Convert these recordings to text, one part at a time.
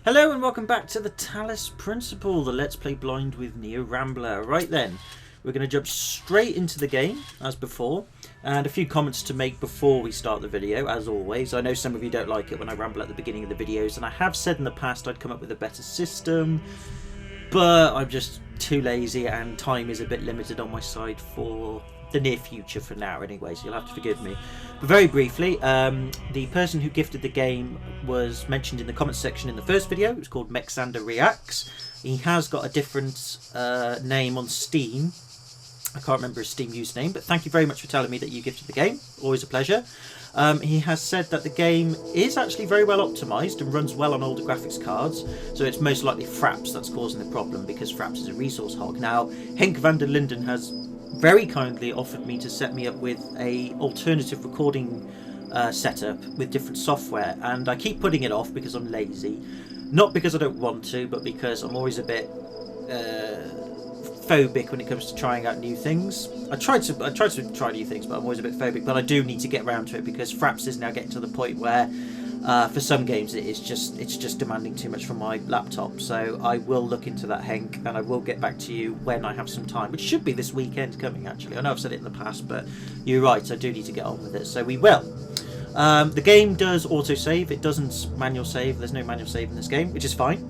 Hello and welcome back to the Talos Principle, the Let's Play Blind with Neo Rambler. Right then, we're going to jump straight into the game, as before, and a few comments to make before we start the video, as always. I know some of you don't like it when I ramble at the beginning of the videos, and I have said in the past I'd come up with a better system, but I'm just too lazy and time is a bit limited on my side for the near future for now anyway, so you'll have to forgive me. But very briefly, the person who gifted the game was mentioned in the comments section in the first video. It was called Mexander Reacts. He has got a different name on Steam. I can't remember his Steam username, but thank you very much for telling me that you gifted the game. Always a pleasure. He has said that the game is actually very well optimised and runs well on older graphics cards, so it's most likely Fraps that's causing the problem, because Fraps is a resource hog. Now, Henk van der Linden has very kindly offered me to set me up with a alternative recording setup with different software, and I keep putting it off because I'm lazy. Not because I don't want to, but because I'm always a bit phobic when it comes to trying out new things. I try to try new things, but I'm always a bit phobic. But I do need to get around to it because Fraps is now getting to the point where for some games it's just demanding too much from my laptop. So I will look into that, Henk, and I will get back to you when I have some time, which should be this weekend coming actually. I know I've said it in the past, but you're right, I do need to get on with it, so we will. The game does autosave, it doesn't manual save. There's no manual save in this game, which is fine.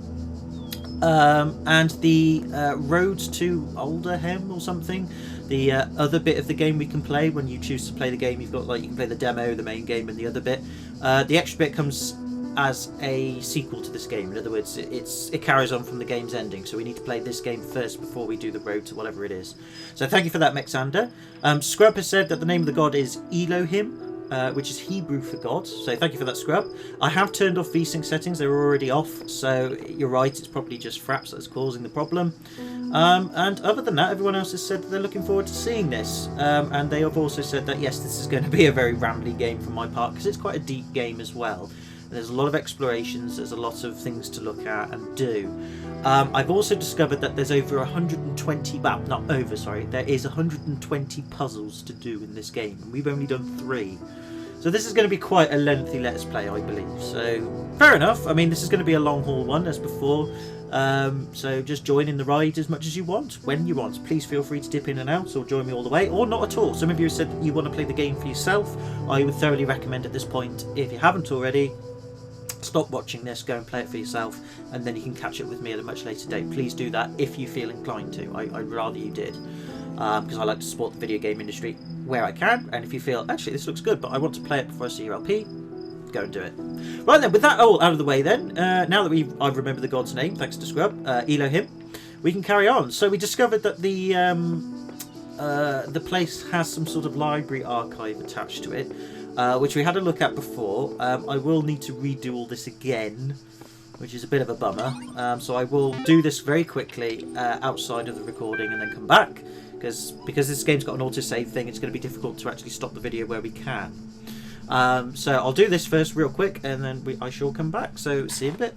And the roads to Alderhem or something, the other bit of the game we can play when you choose to play the game, you've got, like, you can play the demo, the main game, and the other bit. The extra bit comes as a sequel to this game. In other words, it carries on from the game's ending, so we need to play this game first before we do the road to whatever it is. So thank you for that, Mexander. Scrub has said that the name of the god is Elohim, which is Hebrew for God, so thank you for that, Scrub. I have turned off VSync settings, they were already off, so you're right, it's probably just Fraps that's causing the problem. And other than that, everyone else has said that they're looking forward to seeing this, and they have also said that yes, this is going to be a very rambly game from my part, because it's quite a deep game as well. There's a lot of explorations, there's a lot of things to look at and do. I've also discovered that there's over 120, well, not over, sorry, there is 120 puzzles to do in this game, and we've only done 3. So this is going to be quite a lengthy Let's Play, I believe. So, fair enough. I mean, this is going to be a long haul one, as before. So just join in the ride as much as you want, when you want. Please feel free to dip in and out, or join me all the way, or not at all. Some of you have said that you want to play the game for yourself. I would thoroughly recommend at this point, if you haven't already, stop watching this, go and play it for yourself, and then you can catch up with me at a much later date. Please do that if you feel inclined to. I'd rather you did, because I like to support the video game industry where I can, and if you feel, actually this looks good but I want to play it before I see your LP, go and do it. Right then, with that all out of the way then, now that I've remembered the god's name, thanks to Scrub, Elohim, we can carry on. So we discovered that the place has some sort of library archive attached to it, which we had a look at before. I will need to redo all this again, which is a bit of a bummer. So I will do this very quickly outside of the recording and then come back, because this game's got an autosave thing, it's going to be difficult to actually stop the video where we can. So I'll do this first real quick, and then I shall come back. So see you in a bit.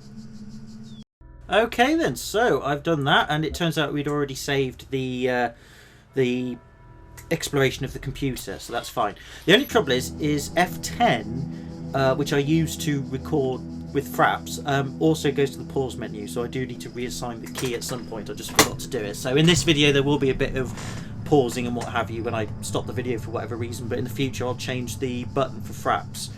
Okay then, so I've done that, and it turns out we'd already saved the exploration of the computer, so that's fine. The only trouble is F10, which I use to record with Fraps, also goes to the pause menu, so I do need to reassign the key at some point. I just forgot to do it. So in this video there will be a bit of pausing and what have you when I stop the video for whatever reason, but in the future I'll change the button for Fraps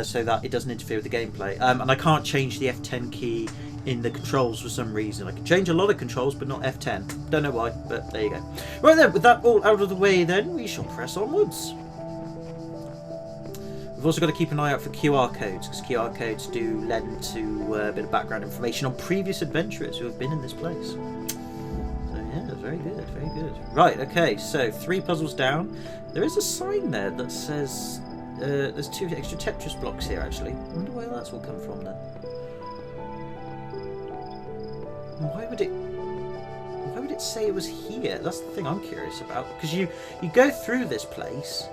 so that it doesn't interfere with the gameplay. And I can't change the F10 key in the controls for some reason. I can change a lot of controls but not F10. Don't know why, but there you go. Right then, with that all out of the way then, we shall press onwards. We've also got to keep an eye out for QR codes, because QR codes do lend to a bit of background information on previous adventurers who have been in this place. So yeah, very good, very good. Right, okay, so 3 puzzles down. There is a sign there that says there's 2 extra Tetris blocks here actually. I wonder where that's all come from then. Why would it say it was here? That's the thing I'm curious about, because you go through this place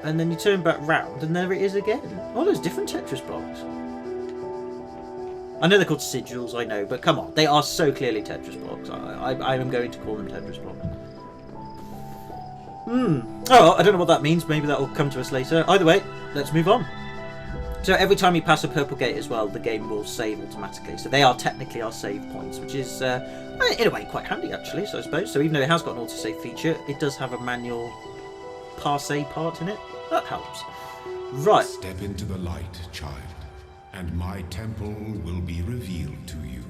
and then you turn back round and there it is again. Oh, there's different Tetris blocks. I know they're called sigils, I know, but come on, they are so clearly Tetris blocks. I am going to call them Tetris blocks. Oh, I don't know what that means. Maybe that will come to us later. Either way, let's move on. So every time you pass a purple gate as well, the game will save automatically. So they are technically our save points, which is, in a way, quite handy, actually, so I suppose. So even though it has got an autosave feature, it does have a manual parsay part in it. That helps. Right. Step into the light, child, and my temple will be revealed to you.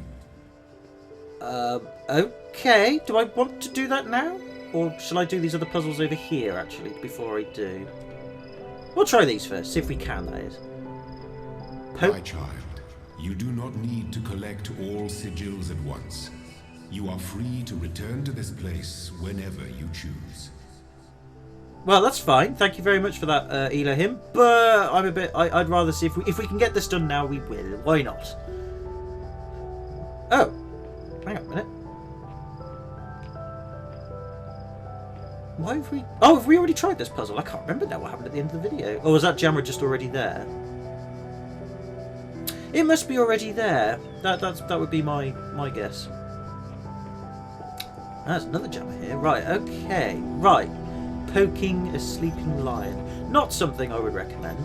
Okay. Do I want to do that now? Or shall I do these other puzzles over here, actually, before I do? We'll try these first, see if we can, that is. My child, you do not need to collect all sigils at once. You are free to return to this place whenever you choose. Well, that's fine. Thank you very much for that, Elohim. But I'm a bit... I'd rather see if we can get this done now, we will. Why not? Oh. Hang on a minute. Why have we... Oh, have we already tried this puzzle? I can't remember now what happened at the end of the video. Or was that jammer just already there? It must be already there. That would be my guess. There's another jammer here. Right, okay. Right. Poking a sleeping lion. Not something I would recommend.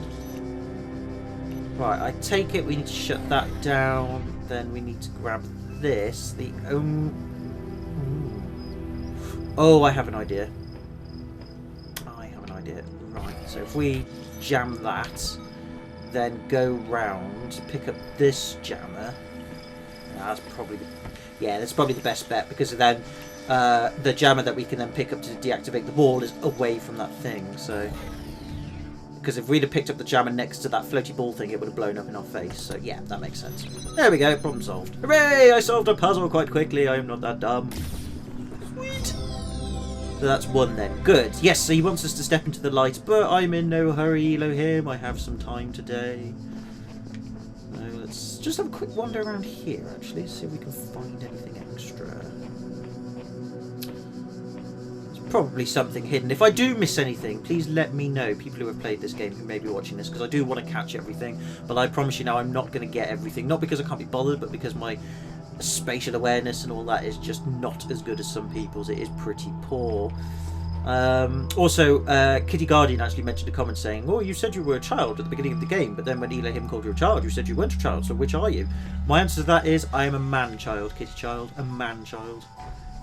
Right, I take it we need to shut that down. Then we need to grab this. The Oh, I have an idea. Right, so if we jam that, then go round, pick up this jammer. That's probably the best bet, because then the jammer that we can then pick up to deactivate the wall is away from that thing. So, because if we'd have picked up the jammer next to that floaty ball thing, it would have blown up in our face. So yeah, that makes sense. There we go, problem solved. Hooray! I solved a puzzle quite quickly. I am not that dumb. Sweet. So that's one then. Good. Yes, so he wants us to step into the light, but I'm in no hurry, Elohim. I have some time today. So let's just have a quick wander around here, actually, see if we can find anything extra. There's probably something hidden. If I do miss anything, please let me know, people who have played this game who may be watching this, because I do want to catch everything, but I promise you now I'm not going to get everything. Not because I can't be bothered, but because my spatial awareness and all that is just not as good as some people's. It is pretty poor. Also, Kitty Guardian actually mentioned a comment saying, oh, you said you were a child at the beginning of the game, but then when Elohim called you a child, you said you weren't a child, so which are you? My answer to that is, I am a man-child, Kitty Child, a man-child.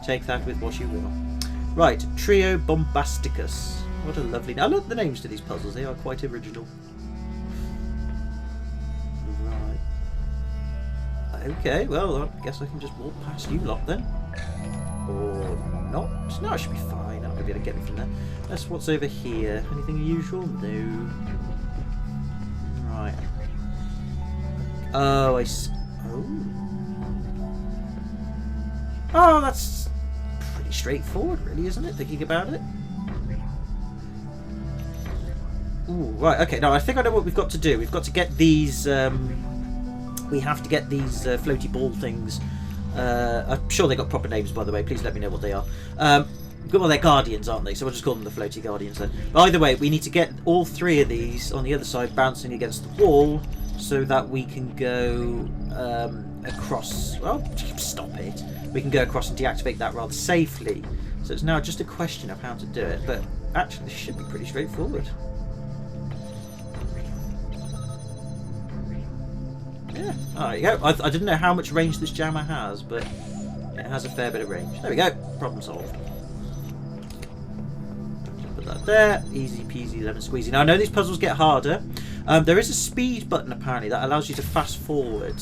Take that with what you will. Right, Trio Bombasticus. What a lovely name. I love the names to these puzzles, they are quite original. Okay, well, I guess I can just walk past you lot then. Or not. No, I should be fine. I'm going to be able to get me from there. That's what's over here. Anything unusual? No. Right. Oh, I see. Oh, that's pretty straightforward, really, isn't it? Thinking about it. Ooh, right, okay. Now, I think I know what we've got to do. We've got to get these... we have to get these floaty ball things. I'm sure they got proper names, by the way. Please let me know what they are. Well, they're guardians, aren't they? So we'll just call them the floaty guardians then. But either way, we need to get all three of these on the other side bouncing against the wall so that we can go across. Well, stop it. We can go across and deactivate that rather safely. So it's now just a question of how to do it. But actually, this should be pretty straightforward. Yeah, there you go. I didn't know how much range this jammer has, but it has a fair bit of range. There we go. Problem solved. Put that there. Easy peasy lemon squeezy. Now, I know these puzzles get harder. There is a speed button, apparently, that allows you to fast forward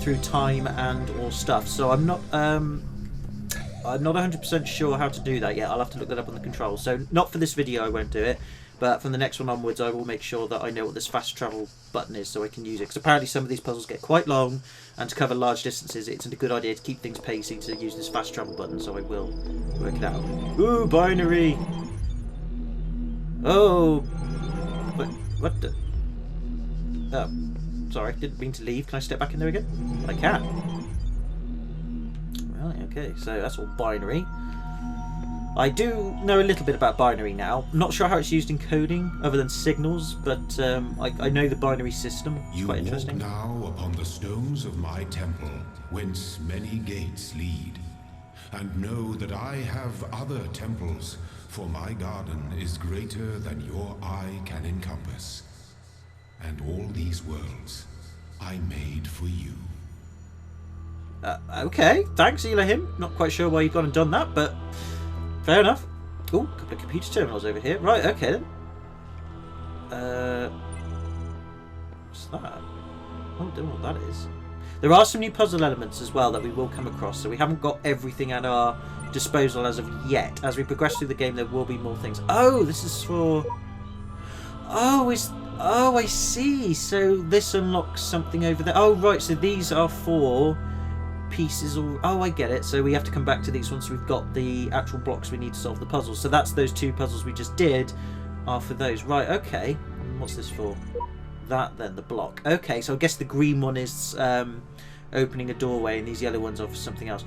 through time and or stuff. So I'm not 100% sure how to do that yet. I'll have to look that up on the controls. So not for this video, I won't do it. But from the next one onwards, I will make sure that I know what this fast travel button is so I can use it. Because apparently some of these puzzles get quite long, and to cover large distances, it's a good idea to keep things pacey to use this fast travel button, so I will work it out. Ooh, binary! Oh! What the... Oh, sorry, didn't mean to leave. Can I step back in there again? I can. Right, okay, so that's all binary. I do know a little bit about binary now. I'm not sure how it's used in coding, other than signals, but I know the binary system. It's quite interesting. You walk now upon the stones of my temple, whence many gates lead. And know that I have other temples, for my garden is greater than your eye can encompass. And all these worlds I made for you. Okay, thanks, Elohim. Not quite sure why you've gone and done that, but fair enough. Oh, a couple of computer terminals over here. Right, okay then. What's that? I don't know what that is. There are some new puzzle elements as well that we will come across, so we haven't got everything at our disposal as of yet. As we progress through the game, there will be more things. Oh, this is for... Oh, I see. So this unlocks something over there. Oh, right, so these are for pieces. Oh, I get it. So we have to come back to these once we've got the actual blocks we need to solve the puzzles. So that's those two puzzles we just did are for those. Right, okay. What's this for? That then, the block. Okay, so I guess the green one is opening a doorway and these yellow ones are for something else.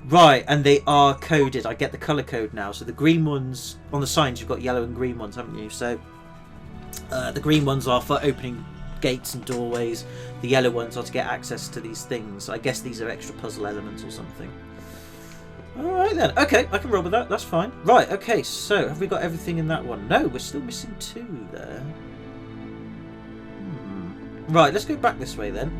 Right, and they are coded. I get the colour code now. So the green ones, on the signs you've got yellow and green ones, haven't you? So the green ones are for opening gates and doorways. The yellow ones are to get access to these things. I guess these are extra puzzle elements or something. Alright then. Okay, I can roll with that. That's fine. Right, okay, so have we got everything in that one? No, we're still missing two there. Right, let's go back this way then.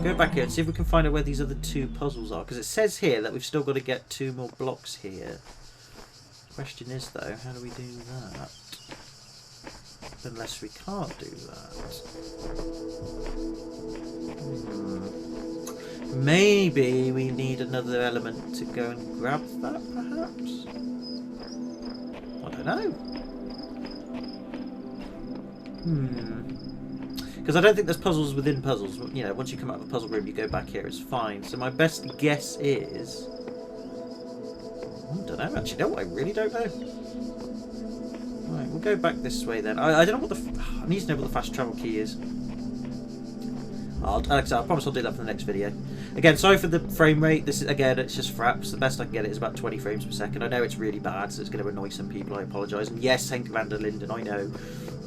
Go back here and see if we can find out where these other two puzzles are. Because it says here that we've still got to get 2 more blocks here. Question is though, how do we do that? Unless we can't do that. Maybe we need another element to go and grab that, perhaps? I don't know. Because I don't think there's puzzles within puzzles. You know, once you come out of a puzzle room, you go back here, it's fine. So my best guess is... I don't know, actually. No, I really don't know. Right, we'll go back this way then. I don't know what the... I need to know what the fast travel key is. Like I said, I promise I'll do that for the next video. Again, sorry for the frame rate. This is, again, it's just fraps. The best I can get it is about 20 frames per second. I know it's really bad, so it's going to annoy some people. I apologise. And yes, thank Commander Linden, I know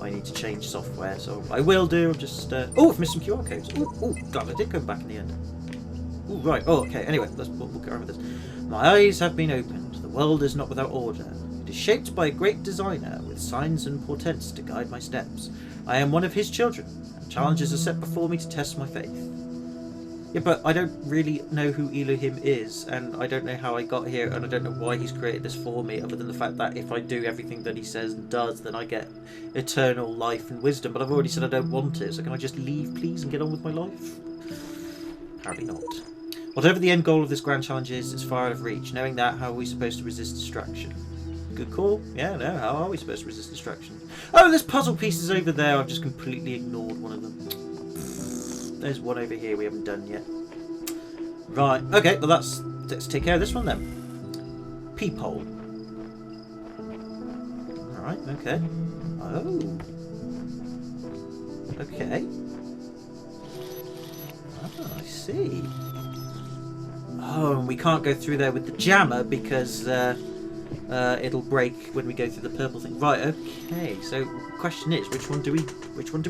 I need to change software, so I will do. I'm just... Oh, I've missed some QR codes. Oh, glad I did go back in the end. Oh, right. Oh, okay. Anyway, we'll get on with this. My eyes have been opened. The world is not without order. It is shaped by a great designer with signs and portents to guide my steps. I am one of his children, and challenges are set before me to test my faith. Yeah, but I don't really know who Elohim is, and I don't know how I got here, and I don't know why he's created this for me, other than the fact that if I do everything that he says and does, then I get eternal life and wisdom. But I've already said I don't want it, so can I just leave, please, and get on with my life? Apparently not. Whatever the end goal of this grand challenge is, it's far out of reach. Knowing that, how are we supposed to resist distraction? Good call. Yeah, no, how are we supposed to resist distraction? Oh, there's puzzle pieces over there. I've just completely ignored one of them. There's one over here we haven't done yet. Right, okay, well let's take care of this one then. Peephole. Alright, okay. Oh. Okay. Oh, I see. Oh, and we can't go through there with the jammer because it'll break when we go through the purple thing. Right, okay. So question is, which one do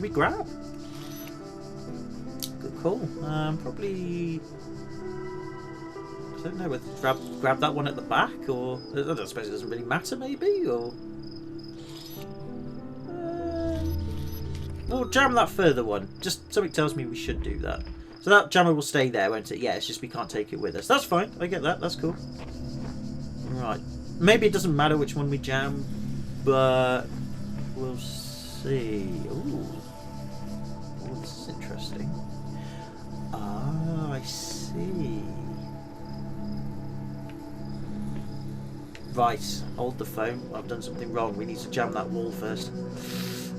we grab? Good call. Probably I don't know whether to grab that one at the back, or I suppose it doesn't really matter, maybe, or we'll jam that further one. Just something tells me we should do that. So that jammer will stay there, won't it? Yeah, it's just we can't take it with us. That's fine. I get that. That's cool. Right. Maybe it doesn't matter which one we jam, but we'll see. Ooh. Oh, this is interesting. Ah, I see. Right. Hold the phone. I've done something wrong. We need to jam that wall first.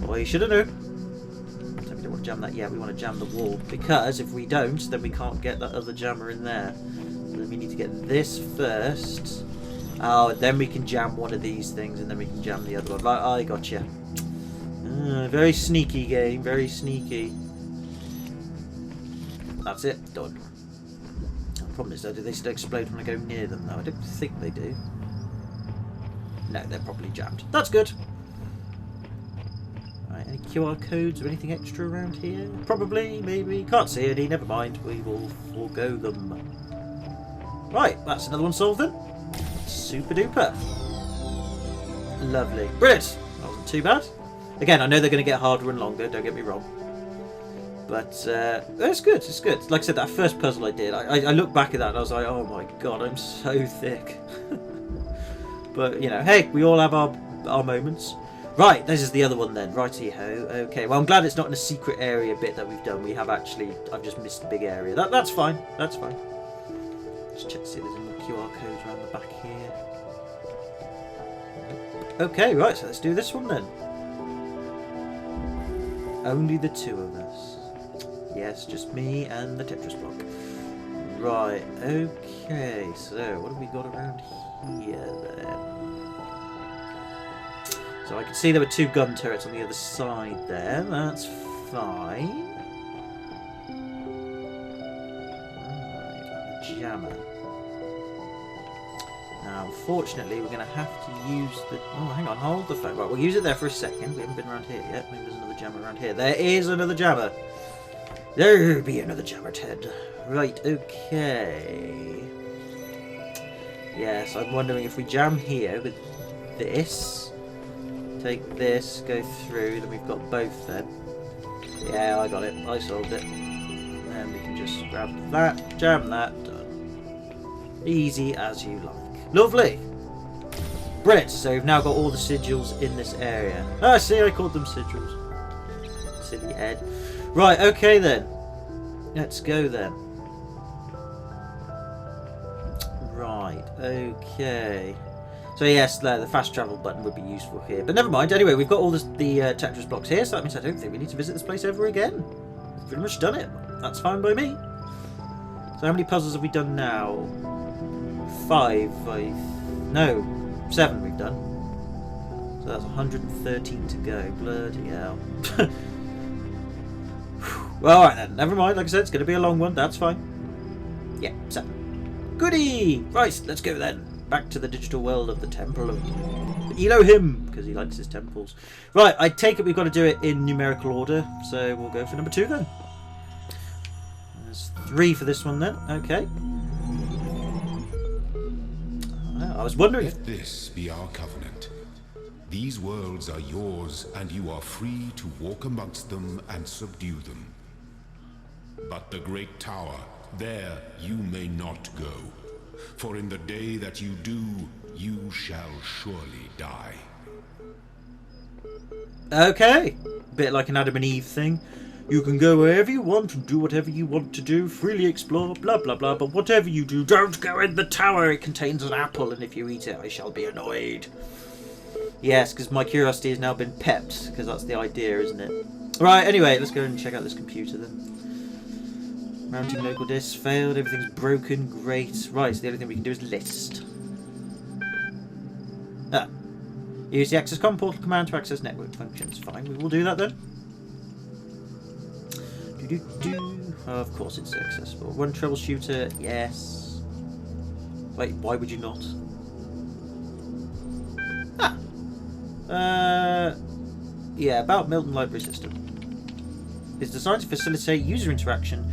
Well, you should have known. We don't want to jam that yet, we want to jam the wall, because if we don't, then we can't get that other jammer in there. So then we need to get this first. Oh, and then we can jam one of these things, and then we can jam the other one. Right, I got you. Very sneaky game, very sneaky. That's it, done. The problem is though, do they still explode when I go near them? No, I don't think they do. No, they're probably jammed. That's good. Any QR codes or anything extra around here? Probably, maybe. Can't see any, never mind. We will forego them. Right, that's another one solved then. Super duper. Lovely. Brilliant. That wasn't too bad. Again, I know they're going to get harder and longer, don't get me wrong. But it's good, it's good. Like I said, that first puzzle I did, I look back at that and I was like, oh my god, I'm so thick. But, you know, hey, we all have our moments. Right, this is the other one then. Righty-ho. Okay, well, I'm glad it's not in a secret area bit that we've done. We have actually... I've just missed the big area. That's fine. That's fine. Just check to see if there's any more QR codes around the back here. Okay, right, so let's do this one then. Only the two of us. Yes, just me and the Tetris block. Right, okay, so what have we got around here then? So I can see there were two gun turrets on the other side there. That's fine. Right, jammer. Now, unfortunately, we're going to have to use the... Oh, hang on, hold the phone. Right, we'll use it there for a second. We haven't been around here yet. Maybe there's another jammer around here. There is another jammer. There'll be another jammer, Ted. Right, okay. Yes, I'm wondering if we jam here with this... Take this, go through, then we've got both then. Yeah, I got it. I solved it. And we can just grab that, jam that, done. Easy as you like. Lovely! Brilliant, so we've now got all the sigils in this area. Ah, see, I called them sigils. Silly Ed. Right, okay then. Let's go then. Right, okay. So yes, the fast travel button would be useful here. But never mind, anyway, we've got all the Tetris blocks here, so that means I don't think we need to visit this place ever again. We've pretty much done it. That's fine by me. So how many puzzles have we done now? 5. No, 7 we've done. So that's 113 to go. Bloody hell. Well, alright then, never mind, like I said, it's going to be a long one, that's fine. Yeah, 7. Goody! Right, let's go then. Back to the digital world of the Temple of Elohim, because he likes his temples. Right, I take it we've got to do it in numerical order, so we'll go for number 2 then. There's 3 for this one then, okay. I was wondering... Let this be our covenant. These worlds are yours, and you are free to walk amongst them and subdue them. But the great tower, there you may not go. For in the day that you do, you shall surely die. Okay. Bit like an Adam and Eve thing. You can go wherever you want and do whatever you want to do, freely explore, blah blah blah, but whatever you do, don't go in the tower. It contains an apple, and if you eat it, I shall be annoyed. Yes, because my curiosity has now been pepped, because that's the idea, isn't it? Right, anyway, let's go and check out this computer then. Mounting local disks failed, everything's broken, great. Right, so the only thing we can do is list. Use the access comm portal command to access network functions. Fine, we will do that then. Oh, of course it's accessible. Run troubleshooter, yes. Wait, why would you not? Yeah, about Milton Library System. It's designed to facilitate user interaction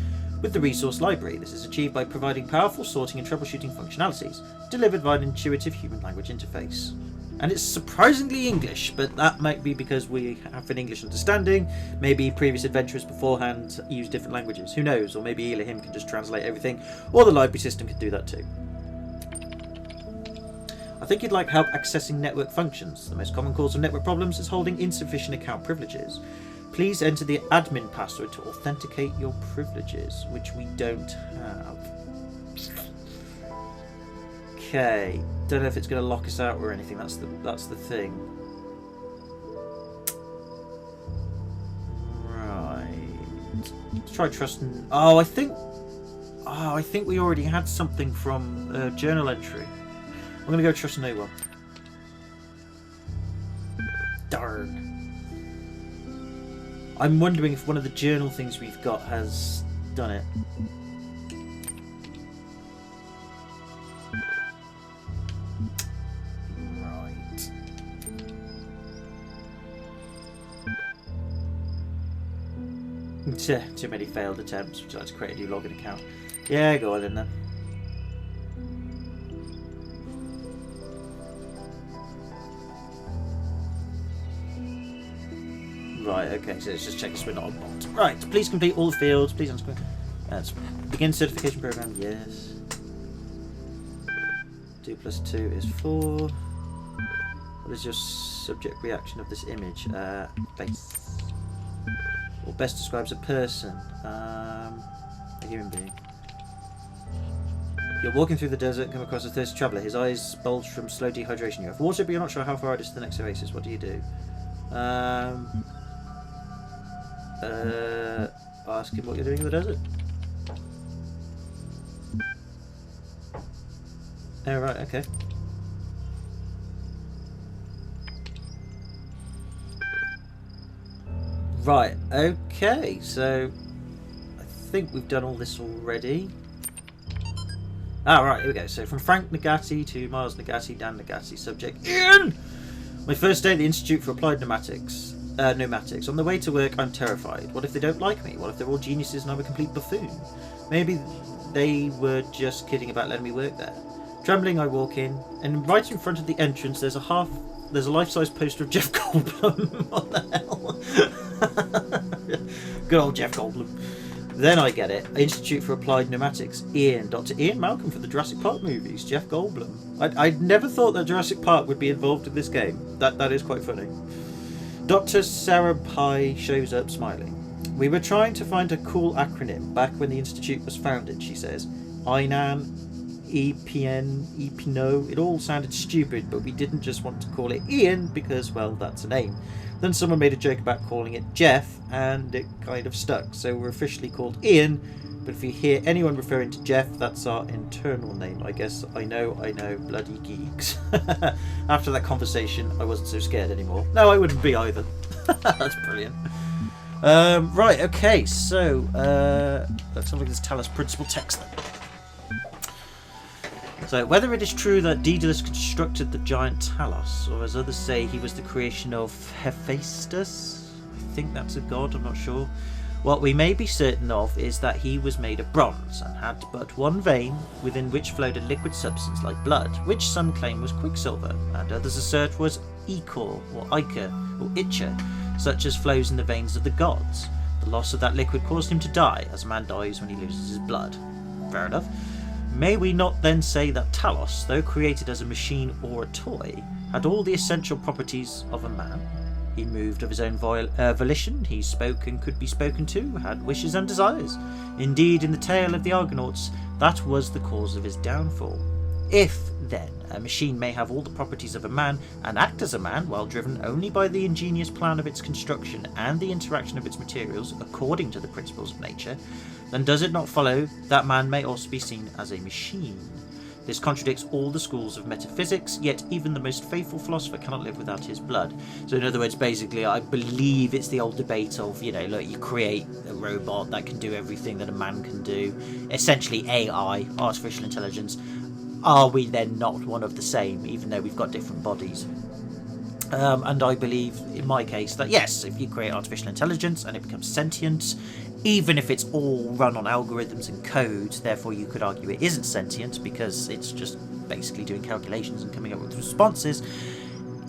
with the resource library. This is achieved by providing powerful sorting and troubleshooting functionalities, delivered via an intuitive human language interface. And it's surprisingly English, but that might be because we have an English understanding. Maybe previous adventurers beforehand used different languages. Who knows? Or maybe Elohim can just translate everything, or the library system can do that too. I think you'd like help accessing network functions. The most common cause of network problems is holding insufficient account privileges. Please enter the admin password to authenticate your privileges, which we don't have. Okay, don't know if it's going to lock us out or anything. That's the thing. Right. Let's try trust. I think we already had something from journal entry. I'm going to go trust no one. Darn. I'm wondering if one of the journal things we've got has done it. Right. Too many failed attempts. Would you like to create a new login account? Yeah, go on then. Right, okay, so let's just check if we're not on bot. Right, please complete all the fields. Please answer. Begin certification program, yes. 2 + 2 is 4. What is your subject reaction of this image? Face. Or best describes a person. A human being. You're walking through the desert, come across a thirsty traveller. His eyes bulge from slow dehydration. You have water, but you're not sure how far it is to the next oasis. What do you do? Ask him what you're doing in the desert. Oh, right, okay. Right, okay, so I think we've done all this already. Ah, right, here we go. So from Frank Nagati to Miles Nagati, Dan Nagati, subject Ian! My first day at the Institute for Applied Pneumatics. On the way to work, I'm terrified. What if they don't like me? What if they're all geniuses and I'm a complete buffoon? Maybe they were just kidding about letting me work there. Trembling, I walk in, and right in front of the entrance, there's a life-size poster of Jeff Goldblum. What the hell? Good old Jeff Goldblum. Then I get it. Institute for Applied Pneumatics. Dr. Ian Malcolm for the Jurassic Park movies. Jeff Goldblum. I'd never thought that Jurassic Park would be involved in this game. That is quite funny. Dr. Sarah Pye shows up smiling. We were trying to find a cool acronym back when the Institute was founded, she says. INAN, EPN, EPNO. It all sounded stupid, but we didn't just want to call it Ian because, well, that's a name. Then someone made a joke about calling it Jeff, and it kind of stuck. So we're officially called Ian, but if you hear anyone referring to Jeff, that's our internal name. I guess I know, bloody geeks. After that conversation, I wasn't so scared anymore. No, I wouldn't be either. That's brilliant. Right, okay, so let's have a look at this Talos principal text then. So, whether it is true that Daedalus constructed the giant Talos, or as others say he was the creation of Hephaestus, I think that's a god, I'm not sure. What we may be certain of is that he was made of bronze and had but one vein within which flowed a liquid substance like blood, which some claim was quicksilver, and others assert was ichor or ichor or itcher, such as flows in the veins of the gods. The loss of that liquid caused him to die, as a man dies when he loses his blood. Fair enough. May we not then say that Talos, though created as a machine or a toy, had all the essential properties of a man? He moved of his own volition, he spoke and could be spoken to, had wishes and desires. Indeed, in the tale of the Argonauts, that was the cause of his downfall. If, then, a machine may have all the properties of a man and act as a man while driven only by the ingenious plan of its construction and the interaction of its materials according to the principles of nature, then does it not follow that man may also be seen as a machine? This contradicts all the schools of metaphysics, yet even the most faithful philosopher cannot live without his blood. So in other words, basically, I believe it's the old debate of, look, you create a robot that can do everything that a man can do. Essentially AI, artificial intelligence. Are we then not one of the same, even though we've got different bodies? And I believe, in my case, that yes, if you create artificial intelligence and it becomes sentient, even if it's all run on algorithms and code, therefore you could argue it isn't sentient because it's just basically doing calculations and coming up with responses.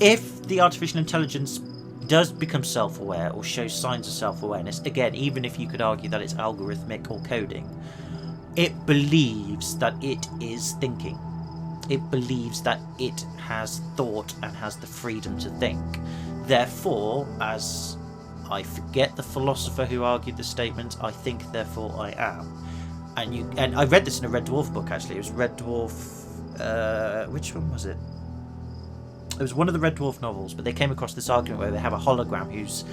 If the artificial intelligence does become self-aware or shows signs of self-awareness, again, even if you could argue that it's algorithmic or coding, it believes that it is thinking. It believes that it has thought and has the freedom to think. Therefore, as I forget the philosopher who argued the statement, I think, therefore I am. And I read this in a Red Dwarf book, actually. It was Red Dwarf... which one was it? It was one of the Red Dwarf novels, but they came across this argument where they have a hologram who's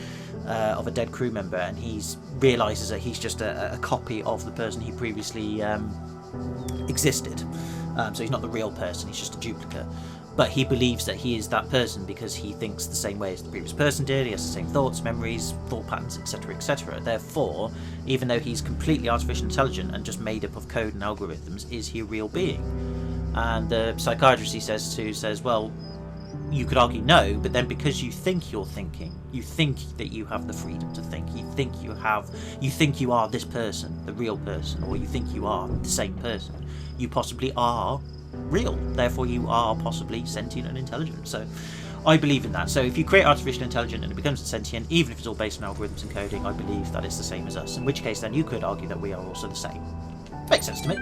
of a dead crew member, and he realises that he's just a copy of the person he previously existed. So he's not the real person, he's just a duplicate. But he believes that he is that person because he thinks the same way as the previous person did, he has the same thoughts, memories, thought patterns, etc, etc. Therefore, even though he's completely artificial intelligent and just made up of code and algorithms, is he a real being? And the psychiatrist he says, well, you could argue no, but then because you think you're thinking, you think that you have the freedom to think, you think you are this person, the real person, or you think you are the same person, you possibly are real, therefore you are possibly sentient and intelligent. So I believe in that. So if you create artificial intelligence and it becomes sentient, even if it's all based on algorithms and coding, I believe that it's the same as us. In which case, then you could argue that we are also the same. Makes sense to me.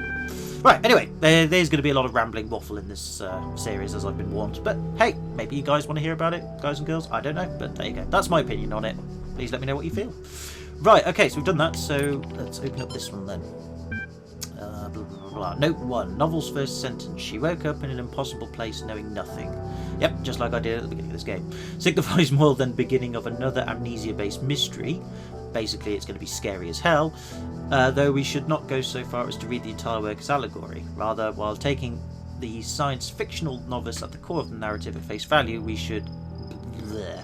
Right, anyway, there's going to be a lot of rambling waffle in this series, as I've been warned. But hey, maybe you guys want to hear about it, guys and girls. I don't know, but there you go. That's my opinion on it. Please let me know what you feel. Right, okay, so we've done that. So let's open up this one then. Blah, blah, blah, blah. Note 1. Novel's first sentence. She woke up in an impossible place knowing nothing. Yep, just like I did at the beginning of this game. Signifies more than beginning of another amnesia-based mystery. Basically, it's going to be scary as hell. Though we should not go so far as to read the entire work as allegory. Rather, while taking the science-fictional novice at the core of the narrative at face value, we should... Bleh.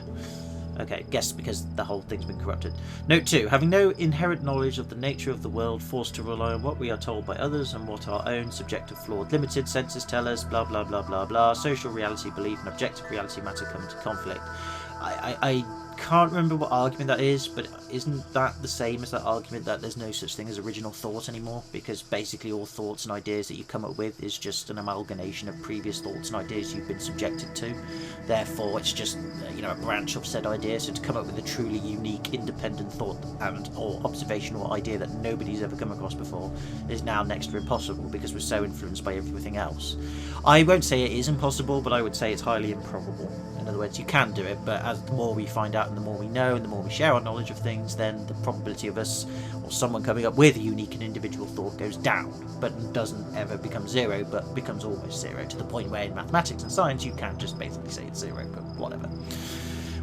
Okay, guess because the whole thing's been corrupted. Note 2. Having no inherent knowledge of the nature of the world, forced to rely on what we are told by others and what our own subjective, flawed, limited senses tell us, blah blah blah blah blah, social reality, belief and objective reality matter come into conflict. I can't remember what argument that is, but isn't that the same as that argument that there's no such thing as original thought anymore? Because basically all thoughts and ideas that you come up with is just an amalgamation of previous thoughts and ideas you've been subjected to. Therefore, it's just, a branch of said idea. So to come up with a truly unique, independent thought and or observational idea that nobody's ever come across before is now next to impossible because we're so influenced by everything else. I won't say it is impossible, but I would say it's highly improbable. In other words, you can do it, but as the more we find out and the more we know and the more we share our knowledge of things, then the probability of us or someone coming up with a unique and individual thought goes down, but doesn't ever become zero, but becomes almost zero, to the point where in mathematics and science you can just basically say it's zero, but whatever.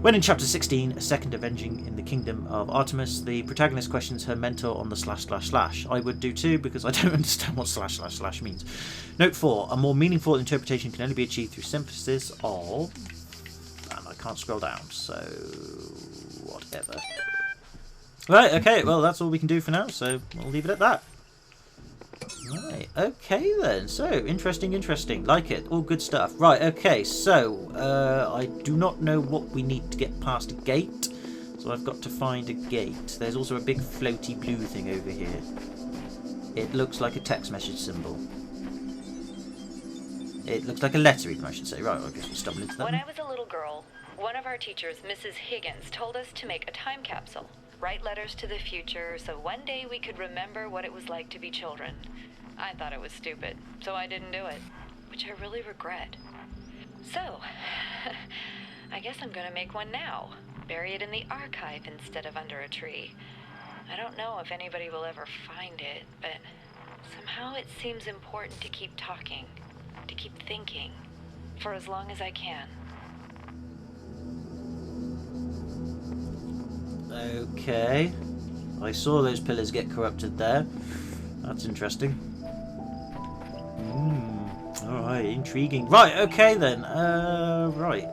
When in chapter 16, A Second Avenging in the Kingdom of Artemis, the protagonist questions her mentor on the ///. I would do too, because I don't understand what /// means. Note 4. A more meaningful interpretation can only be achieved through synthesis of... And I can't scroll down, so... whatever. Right, okay, well that's all we can do for now, so we'll leave it at that. Right, okay then, so interesting, like it, all good stuff. Right, okay, so I do not know what we need to get past a gate, so I've got to find a gate. There's also a big floaty blue thing over here. It looks like a text message symbol. It looks like a letter even, I should say. Right, I guess we'll stumble into that. When I was a little girl, one of our teachers, Mrs. Higgins, told us to make a time capsule. Write letters to the future so one day we could remember what it was like to be children. I thought it was stupid, so I didn't do it, which I really regret. So, I guess I'm gonna make one now. Bury it in the archive instead of under a tree. I don't know if anybody will ever find it, but somehow it seems important to keep talking, to keep thinking, for as long as I can. Okay, I saw those pillars get corrupted there. That's interesting. Alright, intriguing. Right, okay then. Right.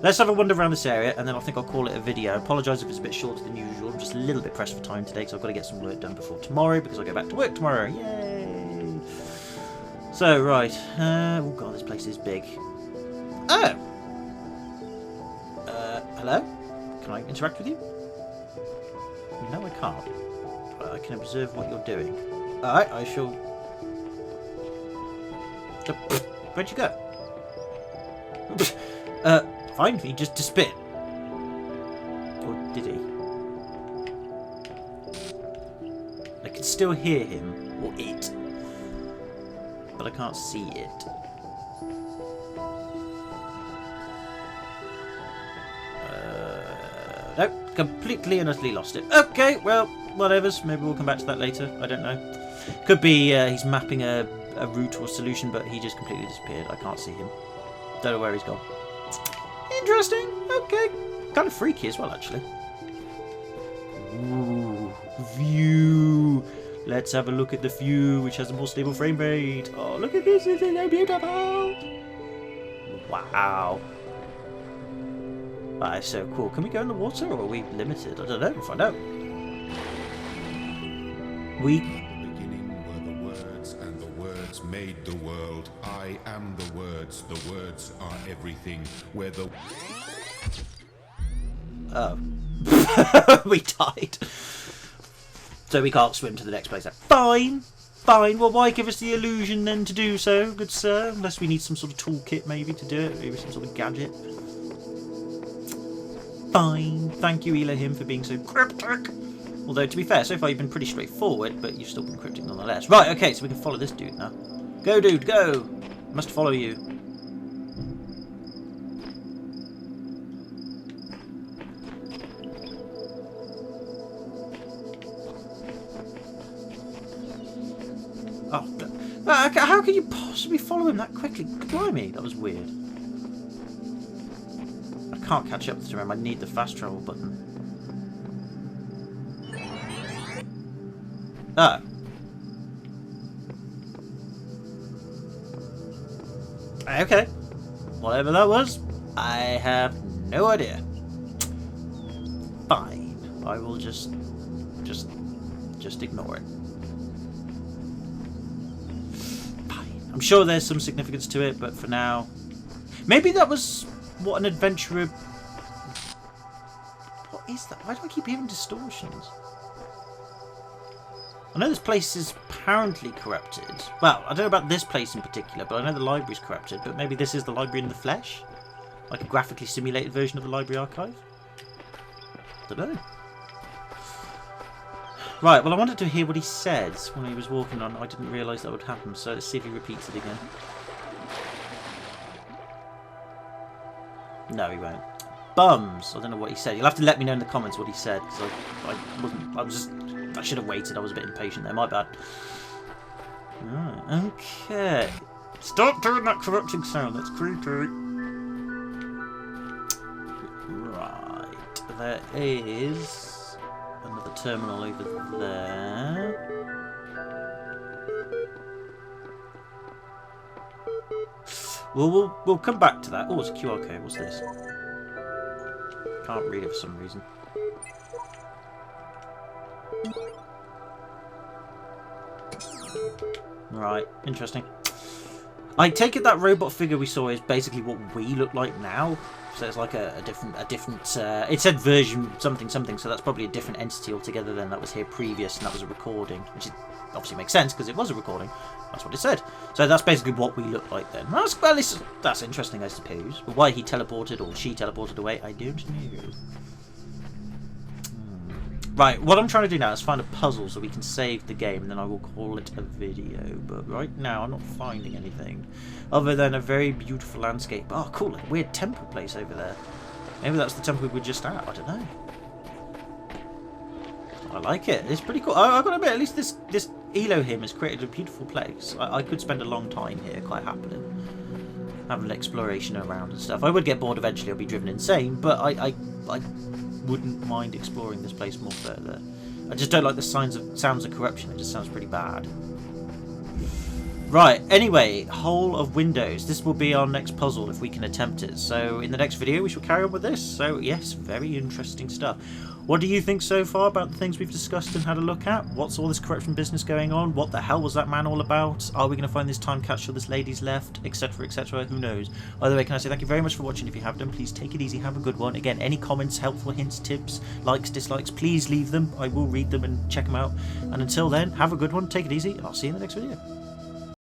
Let's have a wander around this area and then I think I'll call it a video. I apologise if it's a bit shorter than usual. I'm just a little bit pressed for time today because I've got to get some work done before tomorrow because I go back to work tomorrow. Yay! So, right. Oh god, this place is big. Oh! Hello? Can I interact with you? No, I can't. But I can observe what you're doing. Alright, I shall... Where'd you go? Fine, he just disappeared. Or did he? I can still hear him, or it. But I can't see it. Nope, completely and utterly lost it. Okay, well, whatevers. Maybe we'll come back to that later. I don't know. Could be he's mapping a route or solution, but he just completely disappeared. I can't see him. Don't know where he's gone. Interesting. Okay. Kind of freaky as well, actually. Ooh, view. Let's have a look at the view, which has a more stable frame rate. Oh, look at this. This is so beautiful. Wow. That is so cool. Can we go in the water, or are we limited? I don't know. We'll find out. Beginning were the words, and the words made the world. I am the words. The words are everything. Where the... Oh. We died. So we can't swim to the next place. Fine. Fine. Well, why give us the illusion then to do so, good sir? Unless we need some sort of toolkit maybe to do it. Maybe some sort of gadget. fine. Thank you, Elohim, for being so cryptic. Although, to be fair, so far you've been pretty straightforward, but you've still been cryptic nonetheless. Right, okay, so we can follow this dude now. Go, dude, go! Must follow you. Oh, how could you possibly follow him that quickly? Blimey, that was weird. I can't catch up to him. I need the fast travel button. Oh. Okay. Whatever that was, I have no idea. Fine. I will just ignore it. Fine. I'm sure there's some significance to it, but for now, maybe that was what an adventurer. What is that? Why do I keep hearing distortions? I know this place is apparently corrupted. Well, I don't know about this place in particular, but I know the library's corrupted. But maybe this is the library in the flesh? Like a graphically simulated version of the library archive? Don't know. Right, well I wanted to hear what he said when he was walking on. I didn't realise that would happen, so let's see if he repeats it again. No, he won't. Bums! I don't know what he said. You'll have to let me know in the comments what he said, because I should have waited. I was a bit impatient there. My bad. Okay. Stop doing that corrupting sound. That's creepy. Right. There is another terminal over there. Well, we'll come back to that. Oh, it's a QR code. What's this? Can't read it for some reason. Right, interesting. I take it that robot figure we saw is basically what we look like now. So it's like a different. It said version something, so that's probably a different entity altogether. Then that was here previous, and that was a recording, which obviously makes sense because it was a recording. That's what it said. So that's basically what we look like then. That's interesting, I suppose. But why he teleported or she teleported away, I don't know. Right, what I'm trying to do now is find a puzzle so we can save the game, and then I will call it a video. But right now, I'm not finding anything other than a very beautiful landscape. Oh, cool, a weird temple place over there. Maybe that's the temple we were just at. I don't know. I like it. It's pretty cool. I've got to admit, at least this Elohim has created a beautiful place. I could spend a long time here, quite happily, having exploration around and stuff. I would get bored eventually. I'll be driven insane, but I wouldn't mind exploring this place more further. I just don't like the sounds of corruption. It just sounds pretty bad. Right, anyway, Hole of Windows. This will be our next puzzle if we can attempt it. So in the next video we shall carry on with this. So yes, very interesting stuff. What do you think so far about the things we've discussed and had a look at? What's all this corruption business going on? What the hell was that man all about? Are we going to find this time capsule this lady's left? Etc, etc. Who knows? Either way, can I say thank you very much for watching. If you have done, please take it easy. Have a good one. Again, any comments, helpful hints, tips, likes, dislikes, please leave them. I will read them and check them out. And until then, have a good one. Take it easy. And I'll see you in the next video.